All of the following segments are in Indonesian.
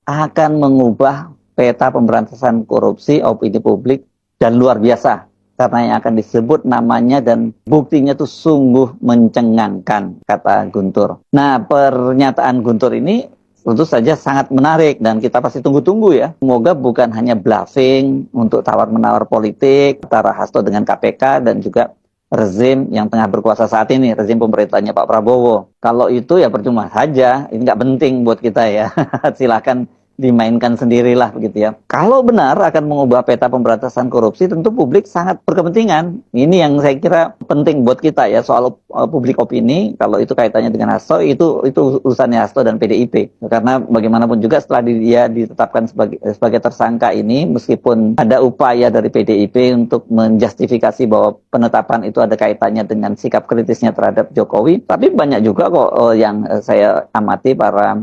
akan mengubah peta pemberantasan korupsi opini publik dan luar biasa. Karena yang akan disebut namanya dan buktinya itu sungguh mencengangkan, kata Guntur. Nah, pernyataan Guntur ini tentu saja sangat menarik dan kita pasti tunggu-tunggu ya. Semoga bukan hanya bluffing untuk tawar-menawar politik antara Hasto dengan KPK dan juga rezim yang tengah berkuasa saat ini, rezim pemerintahnya Pak Prabowo. Kalau itu ya percuma saja, ini nggak penting buat kita ya. Silakan dimainkan sendirilah begitu ya. Kalau benar akan mengubah peta pemberantasan korupsi, tentu publik sangat berkepentingan. Ini yang saya kira penting buat kita ya, soal publik opini. Kalau itu kaitannya dengan Hasto, itu urusannya Hasto dan PDIP. Karena bagaimanapun juga setelah dia ditetapkan sebagai tersangka ini, meskipun ada upaya dari PDIP untuk menjustifikasi bahwa penetapan itu ada kaitannya dengan sikap kritisnya terhadap Jokowi, tapi banyak juga kok yang saya amati para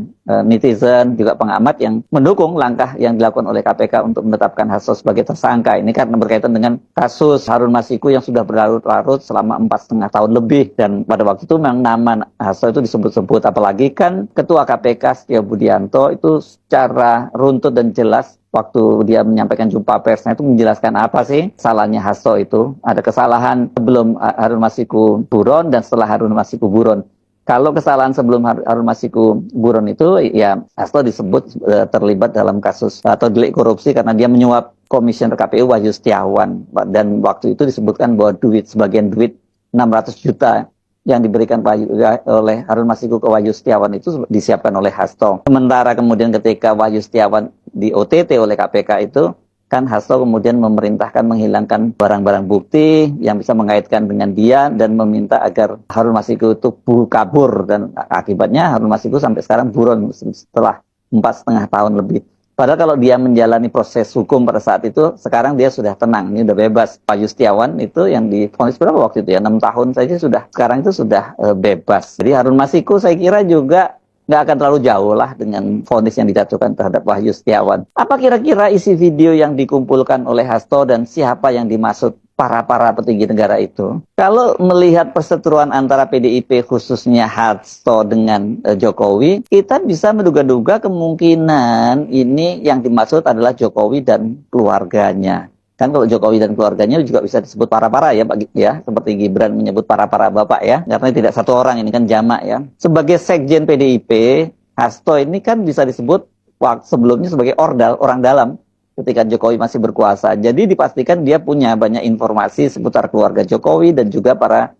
netizen juga pengamat yang mendukung langkah yang dilakukan oleh KPK untuk menetapkan Hasto sebagai tersangka. Ini karena berkaitan dengan kasus Harun Masiku yang sudah berlarut-larut selama 4,5 tahun lebih, dan pada waktu itu memang nama Hasto itu disebut-sebut, apalagi kan Ketua KPK Setio Budianto itu secara runtut dan jelas waktu dia menyampaikan jumpa persnya itu menjelaskan apa sih salahnya Hasto itu. Ada kesalahan sebelum Harun Masiku buron dan setelah Harun Masiku buron. Kalau kesalahan sebelum Harun Masiku buron itu, ya Hasto disebut terlibat dalam kasus atau delik korupsi karena dia menyuap Komisioner KPU Wahyu Setiawan. Dan waktu itu disebutkan bahwa sebagian duit 600 juta yang diberikan oleh Harun Masiku ke Wahyu Setiawan itu disiapkan oleh Hasto. Sementara kemudian ketika Wahyu Setiawan di OTT oleh KPK itu, kan Hasto kemudian memerintahkan menghilangkan barang-barang bukti yang bisa mengaitkan dengan dia dan meminta agar Harun Masiku itu kabur, dan akibatnya Harun Masiku sampai sekarang buron setelah 4,5 tahun lebih. Padahal kalau dia menjalani proses hukum pada saat itu, sekarang dia sudah tenang, ini udah bebas. Wahyu Setiawan itu yang divonis berapa waktu itu ya, 6 tahun saja sudah, sekarang itu sudah bebas. Jadi Harun Masiku saya kira juga nggak akan terlalu jauh lah dengan vonis yang dijatuhkan terhadap Wahyu Setiawan. Apa kira-kira isi video yang dikumpulkan oleh Hasto dan siapa yang dimaksud para petinggi negara itu? Kalau melihat perseteruan antara PDIP khususnya Hasto dengan Jokowi, kita bisa menduga-duga kemungkinan ini yang dimaksud adalah Jokowi dan keluarganya. Kan kalau Jokowi dan keluarganya juga bisa disebut para-para ya, seperti Gibran menyebut para-para bapak ya, karena tidak satu orang, ini kan jamak ya. Sebagai sekjen PDIP, Hasto ini kan bisa disebut sebelumnya sebagai ordal, orang dalam ketika Jokowi masih berkuasa. Jadi dipastikan dia punya banyak informasi seputar keluarga Jokowi dan juga para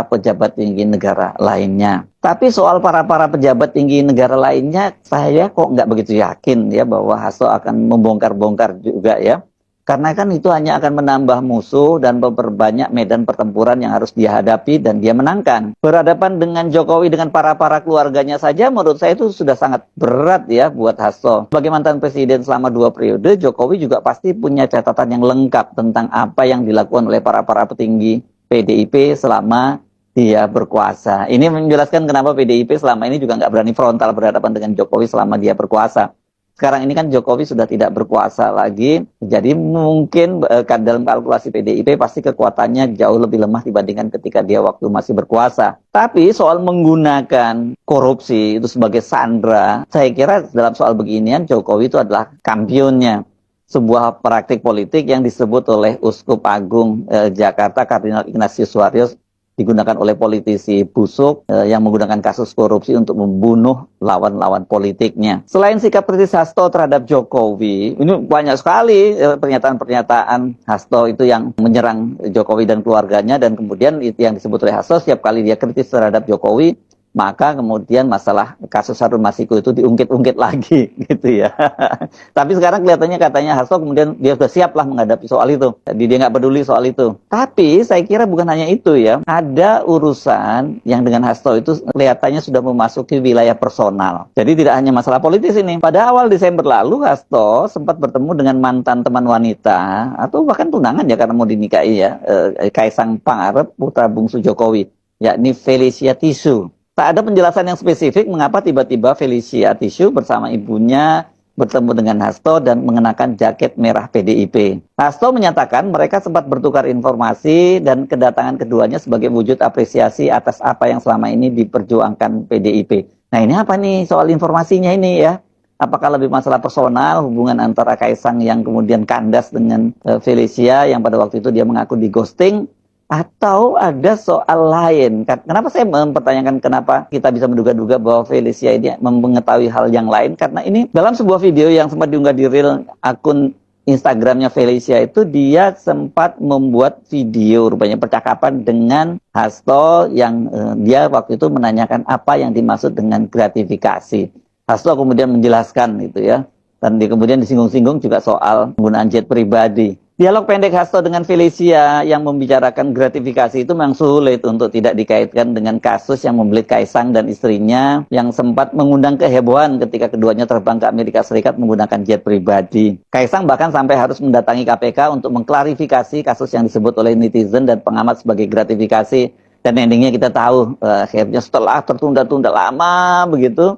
pejabat tinggi negara lainnya. Tapi soal para pejabat tinggi negara lainnya, saya kok nggak begitu yakin ya bahwa Hasto akan membongkar-bongkar juga ya. Karena kan itu hanya akan menambah musuh dan memperbanyak medan pertempuran yang harus dia hadapi dan dia menangkan. Berhadapan dengan Jokowi dengan para keluarganya saja menurut saya itu sudah sangat berat ya buat Hasto. Sebagai mantan presiden selama 2 periode, Jokowi juga pasti punya catatan yang lengkap tentang apa yang dilakukan oleh para petinggi PDIP selama dia berkuasa. Ini menjelaskan kenapa PDIP selama ini juga nggak berani frontal berhadapan dengan Jokowi selama dia berkuasa. Sekarang ini kan Jokowi sudah tidak berkuasa lagi, jadi mungkin dalam kalkulasi PDIP pasti kekuatannya jauh lebih lemah dibandingkan ketika dia waktu masih berkuasa. Tapi soal menggunakan korupsi itu sebagai sandera, saya kira dalam soal beginian Jokowi itu adalah kampionnya. Sebuah praktik politik yang disebut oleh Uskup Agung Jakarta Kardinal Ignatius Suwarius digunakan oleh politisi busuk yang menggunakan kasus korupsi untuk membunuh lawan-lawan politiknya. Selain sikap kritis Hasto terhadap Jokowi, ini banyak sekali pernyataan-pernyataan Hasto itu yang menyerang Jokowi dan keluarganya, dan kemudian itu yang disebut oleh Hasto setiap kali dia kritis terhadap Jokowi, maka kemudian masalah kasus Harun Masiku itu diungkit-ungkit lagi gitu ya. Tapi sekarang kelihatannya katanya Hasto kemudian dia sudah siap lah menghadapi soal itu. Jadi dia nggak peduli soal itu. Tapi saya kira bukan hanya itu ya. Ada urusan yang dengan Hasto itu kelihatannya sudah memasuki wilayah personal. Jadi tidak hanya masalah politis ini. Pada awal Desember lalu Hasto sempat bertemu dengan mantan teman wanita atau bahkan tunangan ya karena mau dinikahi ya, Kaisang Pangarep, putra bungsu Jokowi, yakni Felicia Tisu. Tak ada penjelasan yang spesifik mengapa tiba-tiba Felicia Tisu bersama ibunya bertemu dengan Hasto dan mengenakan jaket merah PDIP. Hasto menyatakan mereka sempat bertukar informasi dan kedatangan keduanya sebagai wujud apresiasi atas apa yang selama ini diperjuangkan PDIP. Nah ini apa nih soal informasinya ini ya? Apakah lebih masalah personal, hubungan antara Kaisang yang kemudian kandas dengan Felicia yang pada waktu itu dia mengaku di ghosting, atau ada soal lain? Kenapa saya mempertanyakan kenapa kita bisa menduga-duga bahwa Felicia ini mengetahui hal yang lain? Karena ini dalam sebuah video yang sempat diunggah di reel akun Instagramnya Felicia itu, dia sempat membuat video rupanya percakapan dengan Hasto yang dia waktu itu menanyakan apa yang dimaksud dengan gratifikasi. Hasto kemudian menjelaskan gitu ya. Dan kemudian disinggung-singgung juga soal penggunaan jet pribadi. Dialog pendek Hasto dengan Felicia yang membicarakan gratifikasi itu memang sulit untuk tidak dikaitkan dengan kasus yang membelit Kaisang dan istrinya yang sempat mengundang kehebohan ketika keduanya terbang ke Amerika Serikat menggunakan jet pribadi. Kaisang bahkan sampai harus mendatangi KPK untuk mengklarifikasi kasus yang disebut oleh netizen dan pengamat sebagai gratifikasi. Dan endingnya kita tahu, akhirnya setelah tertunda-tunda lama begitu,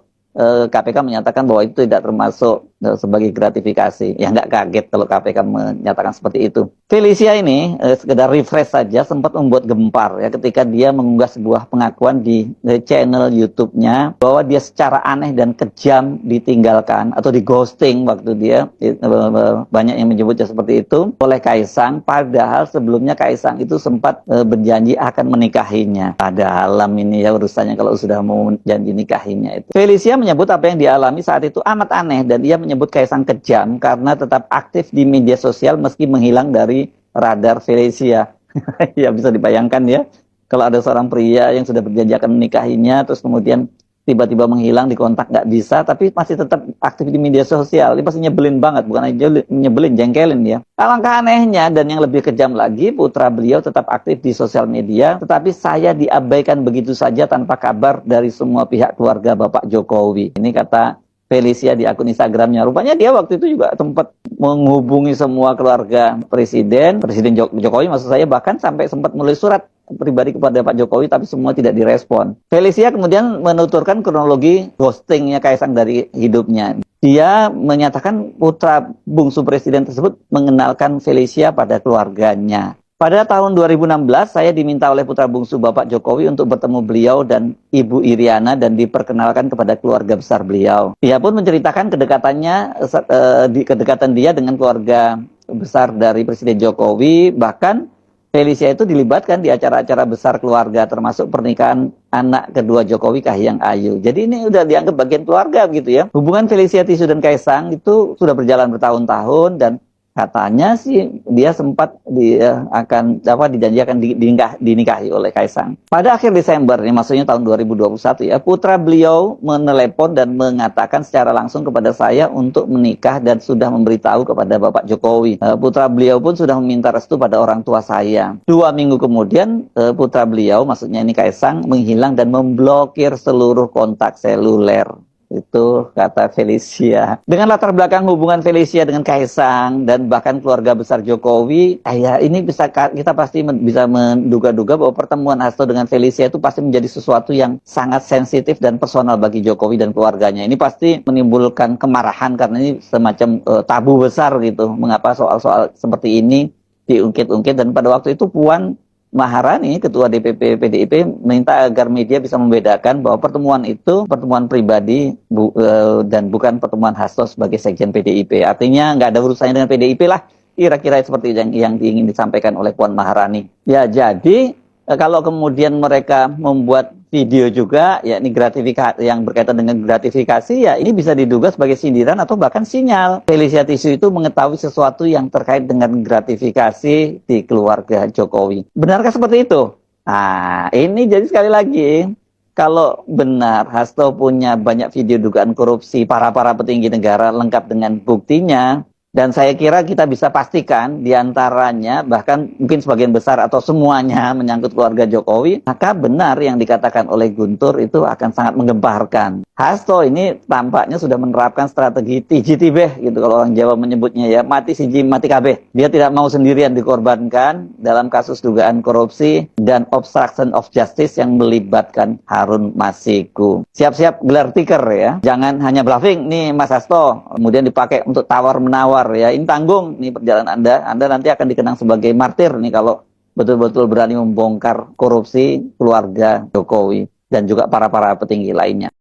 KPK menyatakan bahwa itu tidak termasuk sebagai gratifikasi. Ya nggak kaget kalau KPK menyatakan seperti itu. Felicia ini sekedar refresh saja sempat membuat gempar ya ketika dia mengunggah sebuah pengakuan di channel YouTube-nya bahwa dia secara aneh dan kejam ditinggalkan atau di ghosting waktu dia, banyak yang menyebutnya seperti itu, oleh Kaisang, padahal sebelumnya Kaisang itu sempat berjanji akan menikahinya. Padahal ini ya urusannya kalau sudah mau janji nikahinya itu. Felicia menyebut apa yang dialami saat itu amat aneh dan dia menyebut Kaisang kejam karena tetap aktif di media sosial meski menghilang dari radar Felicia. Ya bisa dibayangkan ya, kalau ada seorang pria yang sudah berjanji akan menikahinya terus kemudian tiba-tiba menghilang, dikontak nggak bisa, tapi masih tetap aktif di media sosial. Ini pasti nyebelin banget, bukan aja nyebelin, jengkelin ya. Alangkah anehnya dan yang lebih kejam lagi, putra beliau tetap aktif di sosial media, tetapi saya diabaikan begitu saja tanpa kabar dari semua pihak keluarga Bapak Jokowi. Ini kata Felicia di akun Instagramnya. Rupanya dia waktu itu juga sempat menghubungi semua keluarga Presiden Jokowi maksud saya, bahkan sampai sempat menulis surat pribadi kepada Pak Jokowi, tapi semua tidak direspon. Felicia kemudian menuturkan kronologi ghostingnya Kaisang dari hidupnya. Dia menyatakan putra bungsu Presiden tersebut mengenalkan Felicia pada keluarganya. Pada tahun 2016, saya diminta oleh putra bungsu Bapak Jokowi untuk bertemu beliau dan Ibu Iriana dan diperkenalkan kepada keluarga besar beliau. Dia pun menceritakan kedekatan dia dengan keluarga besar dari Presiden Jokowi, bahkan Felicia itu dilibatkan di acara-acara besar keluarga, termasuk pernikahan anak kedua Jokowi, Kahiyang Ayu. Jadi ini udah dianggap bagian keluarga begitu ya. Hubungan Felicia Tisu dan Kaisang itu sudah berjalan bertahun-tahun dan katanya sih dia sempat dijanji akan dinikahi oleh Kaisang. Pada akhir Desember, ini maksudnya tahun 2021 ya, putra beliau menelepon dan mengatakan secara langsung kepada saya untuk menikah dan sudah memberitahu kepada Bapak Jokowi. Putra beliau pun sudah meminta restu pada orang tua saya. 2 minggu kemudian, putra beliau, maksudnya ini Kaisang, menghilang dan memblokir seluruh kontak seluler. Itu kata Felicia. Dengan latar belakang hubungan Felicia dengan Kaisang dan bahkan keluarga besar Jokowi, ini kita pasti bisa menduga-duga bahwa pertemuan Hasto dengan Felicia itu pasti menjadi sesuatu yang sangat sensitif dan personal bagi Jokowi dan keluarganya. Ini pasti menimbulkan kemarahan karena ini semacam tabu besar gitu. Mengapa soal-soal seperti ini diungkit-ungkit, dan pada waktu itu Puan Maharani, Ketua DPP PDIP, minta agar media bisa membedakan bahwa pertemuan itu pertemuan pribadi dan bukan pertemuan Hasto sebagai sekjen PDIP. Artinya nggak ada urusannya dengan PDIP lah, kira-kira seperti yang ingin disampaikan oleh Puan Maharani. Ya jadi kalau kemudian mereka membuat video juga, ya ini gratifikasi yang berkaitan dengan gratifikasi, ya ini bisa diduga sebagai sindiran atau bahkan sinyal Felicia Tisu itu mengetahui sesuatu yang terkait dengan gratifikasi di keluarga Jokowi. Benarkah seperti itu? Nah, ini jadi sekali lagi, kalau benar Hasto punya banyak video dugaan korupsi para petinggi negara lengkap dengan buktinya, dan saya kira kita bisa pastikan diantaranya, bahkan mungkin sebagian besar atau semuanya menyangkut keluarga Jokowi, maka benar yang dikatakan oleh Guntur itu akan sangat menggemparkan. Hasto ini tampaknya sudah menerapkan strategi TJTB gitu kalau orang Jawa menyebutnya ya, mati siji mati kabeh. Dia tidak mau sendirian dikorbankan dalam kasus dugaan korupsi dan obstruction of justice yang melibatkan Harun Masiku. Siap-siap gelar tikar ya, jangan hanya bluffing nih Mas Hasto, kemudian dipakai untuk tawar-menawar ya. Ini tanggung nih perjalanan Anda nanti akan dikenang sebagai martir nih kalau betul-betul berani membongkar korupsi keluarga Jokowi dan juga para petinggi lainnya.